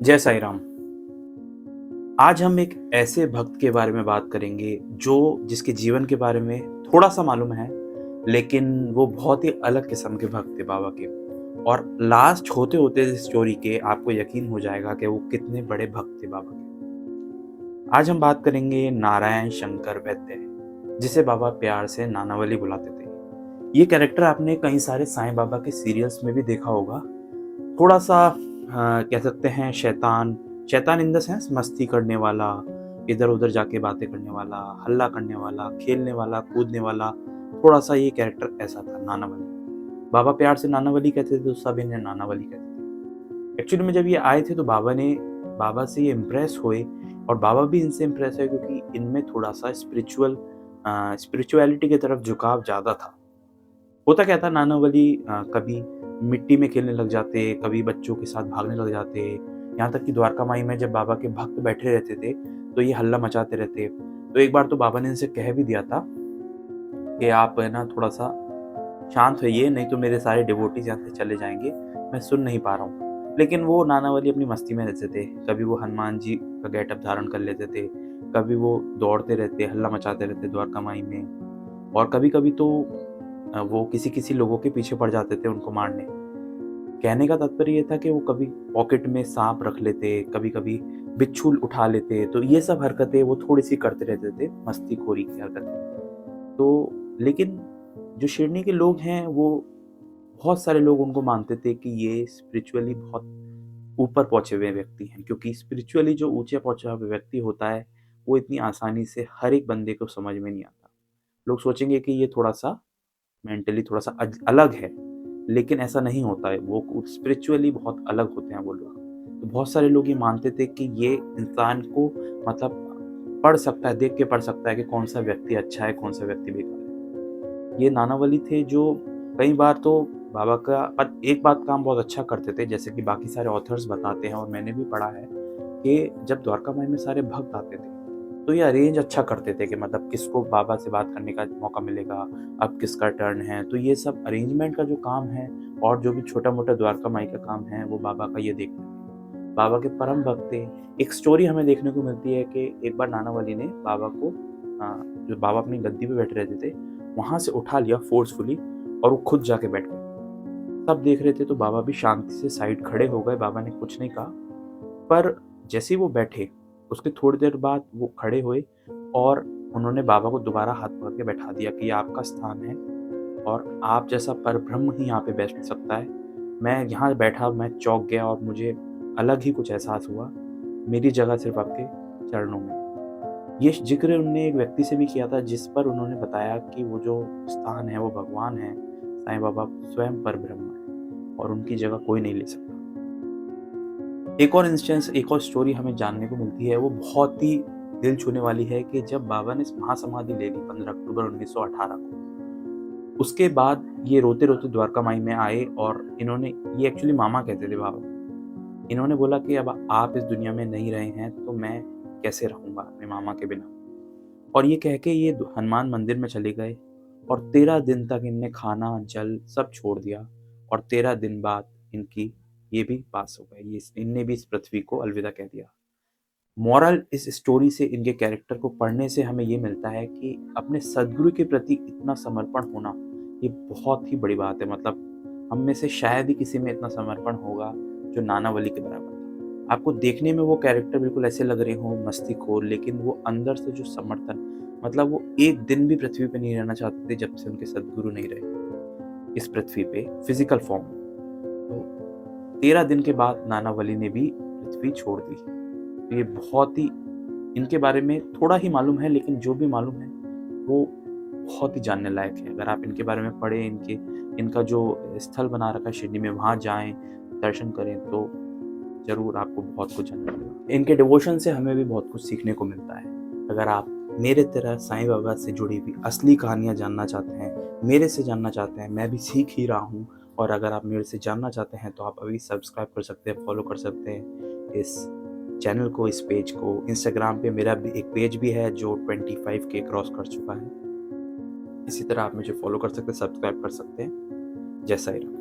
जय साईं राम। आज हम एक ऐसे भक्त के बारे में बात करेंगे जो जिसके जीवन के बारे में थोड़ा-सा मालूम है, लेकिन वो बहुत ही अलग किस्म के भक्त थे बाबा के। और लास्ट होते-होते इस स्टोरी के आपको यकीन हो जाएगा कि वो कितने बड़े भक्त थे बाबा के। आज हम बात करेंगे नारायण शंकर वैद्य, जिसे बाबा प्यार से नानावली बुलाते थे। ये कैरेक्टर आपने कई सारे साईं बाबा के सीरियल्स में भी देखा होगा। थोड़ा-सा कह सकते हैं शैतान, शैतान इन द सेंस मस्ती करने वाला, इधर-उधर जाके बातें करने वाला, हल्ला करने वाला, खेलने वाला, कूदने वाला, थोड़ा-सा ये कैरेक्टर ऐसा था नानावली। बाबा प्यार से नानावली कहते थे तो सब इन्हें नानावली कहते थे। एक्चुअली में जब ये आए थे तो बाबा से ये इम्प्रेस हुए और बाबा भी इनसे इम्प्रेस हुए क्योंकि इनमें थोड़ा-सा स्पिरिचुअलिटी की तरफ झुकाव ज़्यादा था। होता क्या था नानावली कभी मिट्टी में खेलने लग जाते, कभी बच्चों के साथ भागने लग जाते, यहाँ तक कि द्वारका माई में जब बाबा के भक्त बैठे रहते थे, तो ये हल्ला मचाते रहते। तो एक बार तो बाबा ने इनसे कह भी दिया था कि आप है ना थोड़ा-सा शांत होइए, नहीं तो मेरे सारे डिवोटीज़ यहाँ से चले जाएँगे, मैं सुन नहीं पा रहा हूँ। लेकिन वो नानावली अपनी मस्ती में रहते थे, कभी वो हनुमान जी का गेटअप धारण कर लेते थे, कभी वो दौड़ते रहते, हल्ला मचाते रहते द्वारका माई में और कभी-कभी तो वो किसी-किसी लोगों के पीछे पड़ जाते थे उनको मारने। कहने का तात्पर्य ये था कि वो कभी पॉकेट में साँप रख लेते, कभी-कभी बिच्छू उठा लेते, तो ये सब हरकतें वो थोड़ी-सी करते रहते थे, मस्तीखोरी की हरकतें। तो लेकिन जो शिरडी के लोग हैं, वो बहुत सारे लोग उनको मानते थे कि ये स्पिरिचुअली बहुत ऊपर पहुँचे हुए व्यक्ति हैं, क्योंकि स्पिरिचुअली जो ऊँचे पहुँचा हुआ व्यक्ति होता है, वो इतनी आसानी से हर एक बंदे को समझ में नहीं आता। लोग सोचेंगे कि ये थोड़ा-सा मेंटली थोड़ा-सा अलग है, लेकिन ऐसा नहीं होता है, वो स्पिरिचुअली बहुत अलग होते हैं वो लोग। तो बहुत सारे लोग ये मानते थे कि ये इंसान को मतलब पढ़ सकता है, देख के पढ़ सकता है कि कौन-सा व्यक्ति अच्छा है, कौन-सा व्यक्ति बेकार है। ये नानावली थे जो कई बार तो बाबा का पर एक बात काम बहुत अच्छा करते थे, जैसे कि बाकी सारे ऑथर्स बताते हैं और मैंने भी पढ़ा है कि जब द्वारका माई में सारे भक्त आते थे, तो ये अरेंज अच्छा करते थे कि मतलब किसको बाबा से बात करने का मौका मिलेगा, अब किसका टर्न है। तो ये सब अरेंजमेंट का जो काम है और जो भी छोटा-मोटा द्वारका माई का काम है, वो बाबा का ये देखते थे। बाबा के परम भक्त थे। एक स्टोरी हमें देखने को मिलती है कि एक बार नानावली ने बाबा को जो बाबा अपनी गद्दी पे बैठे रहते थे, वहाँ से उठा लिया फ़ोर्सफुली और वो खुद जाके बैठ गए। सब देख रहे थे तो बाबा भी शांति से साइड खड़े हो गए, बाबा ने कुछ नहीं कहा। पर जैसे ही वो बैठे, उसके थोड़ी देर बाद वो खड़े हुए और उन्होंने बाबा को दोबारा हाथ पकड़ के बैठा दिया कि ये आपका स्थान है और आप जैसा परब्रह्म ही यहाँ पे बैठ सकता है। मैं यहाँ बैठा, मैं चौंक गया और मुझे अलग ही कुछ एहसास हुआ। मेरी जगह सिर्फ़ आपके चरणों में है। ये ज़िक्र उन्होंने एक व्यक्ति से भी किया था जिस पर उन्होंने बताया कि वो जो स्थान है वो भगवान है, साईं बाबा स्वयं परब्रह्म है और उनकी जगह कोई नहीं ले सकता। एक और इंस्टेंस, एक और स्टोरी हमें जानने को मिलती है, वो बहुत ही दिल छूने वाली है कि जब बाबा ने महासमाधि ले ली 15 अक्टूबर 1918 को, उसके बाद ये रोते-रोते द्वारका माई में आए और इन्होंने ये एक्चुअली मामा कहते थे बाबा को। इन्होंने बोला कि अब आप इस दुनिया में नहीं रहे हैं, तो मैं कैसे रहूँगा अपने मामा के बिना? और ये कह के ये हनुमान मंदिर में चले गए और 13 दिन तक इनने खाना, जल सब छोड़ दिया और 13 दिन बाद इनकी ये भी पास हो गए। ये इनने भी इस पृथ्वी को अलविदा कह दिया। मोरल इस स्टोरी से, इनके कैरेक्टर को पढ़ने से हमें ये मिलता है कि अपने सद्गुरु के प्रति इतना समर्पण होना, ये बहुत ही बड़ी बात है। मतलब हम में से शायद ही किसी में इतना समर्पण होगा जो नानावली के बराबर था। आपको देखने में वो कैरेक्टर बिल्कुल ऐसे लग रहे हों मस्तीखोर, लेकिन वो अंदर से जो समर्थन, मतलब वो एक दिन भी पृथ्वी पे नहीं रहना चाहते थे जब से उनके सद्गुरु नहीं रहे इस पृथ्वी पे फिजिकल फॉर्म में। तो 13 दिन के बाद नानावली ने भी पृथ्वी छोड़ दी। तो ये बहुत ही, इनके बारे में थोड़ा ही मालूम है, लेकिन जो भी मालूम है वो बहुत ही जानने लायक है। अगर आप इनके बारे में पढ़ें, इनका जो स्थल बना रखा है शिरडी में, वहाँ जाएँ, दर्शन करें, तो ज़रूर आपको बहुत कुछ जानने मिलेगा। इनके डिवोशन से हमें भी बहुत कुछ सीखने को मिलता है। अगर आप मेरे तरह साईं बाबा से जुड़ी हुई असली कहानियाँ जानना चाहते हैं, मेरे से जानना चाहते हैं, मैं भी सीख ही रहा हूँ, और अगर आप मेरे से जानना चाहते हैं तो आप अभी सब्सक्राइब कर सकते हैं, फॉलो कर सकते हैं इस चैनल को, इस पेज को। इंस्टाग्राम पे मेरा भी एक पेज भी है जो 25K क्रॉस कर चुका है। इसी तरह आप मुझे फॉलो कर सकते हैं, सब्सक्राइब कर सकते हैं। जय साईं राम।